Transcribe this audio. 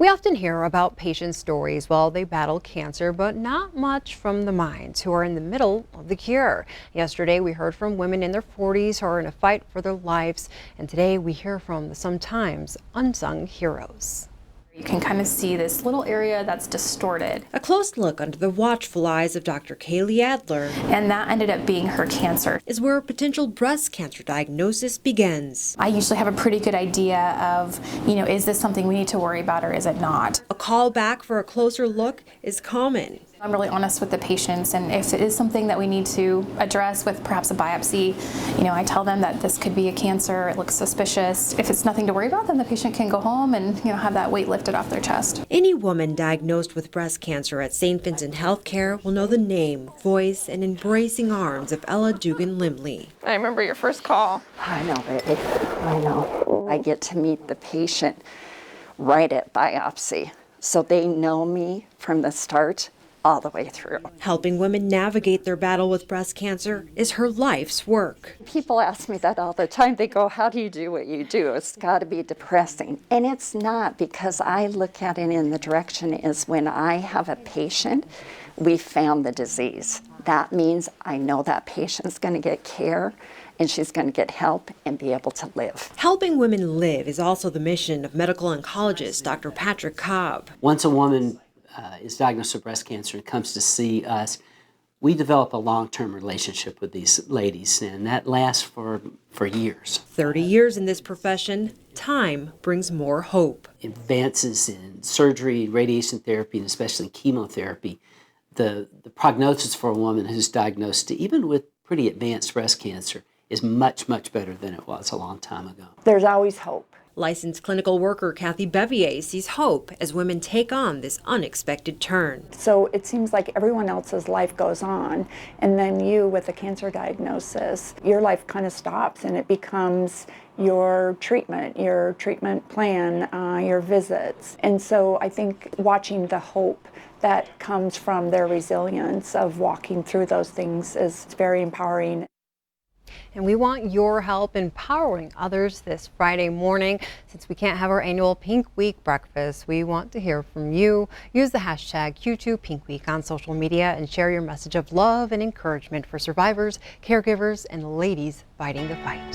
We often hear about patient stories while they battle cancer, but not much from the minds who are in the middle of the cure. Yesterday, we heard from women in their 40s who are in a fight for their lives, and today we hear from the sometimes unsung heroes. You can kind of see this little area that's distorted. A close look under the watchful eyes of Dr. Kaylee Adler. And that ended up being her cancer. Is where a potential breast cancer diagnosis begins. I usually have a pretty good idea of, is this something we need to worry about or is it not? A call back for a closer look is common. I'm really honest with the patients, and if it is something that we need to address with perhaps a biopsy, I tell them that this could be a cancer, it looks suspicious. If it's nothing to worry about, then the patient can go home and have that weight lifted off their chest. Any woman diagnosed with breast cancer at St. Vincent Healthcare will know the name, voice, and embracing arms of Ella Dugan Limley. I remember your first call. I know, baby, I know. I get to meet the patient right at biopsy, so they know me from the start all the way through. Helping women navigate their battle with breast cancer is her life's work. People ask me that all the time. They go, how do you do what you do? It's got to be depressing. And it's not, because I look at it in the direction is when I have a patient, we found the disease. That means I know that patient's going to get care and she's going to get help and be able to live. Helping women live is also the mission of medical oncologist Dr. Patrick Cobb. Once a woman is diagnosed with breast cancer and comes to see us, we develop a long-term relationship with these ladies, and that lasts for years. 30 years in this profession, time brings more hope. Advances in surgery, radiation therapy, and especially chemotherapy, the prognosis for a woman who's diagnosed, even with pretty advanced breast cancer, is much, much better than it was a long time ago. There's always hope. Licensed clinical worker Bevier sees hope as women take on this unexpected turn. So it seems like everyone else's life goes on, and then you, with a cancer diagnosis, your life kind of stops and it becomes your treatment plan, your visits. And so I think watching the hope that comes from their resilience of walking through those things is very empowering. And we want your help empowering others this Friday morning. Since we can't have our annual Pink Week breakfast, we want to hear from you. Use the hashtag Q2PinkWeek on social media and share your message of love and encouragement for survivors, caregivers, and ladies fighting the fight.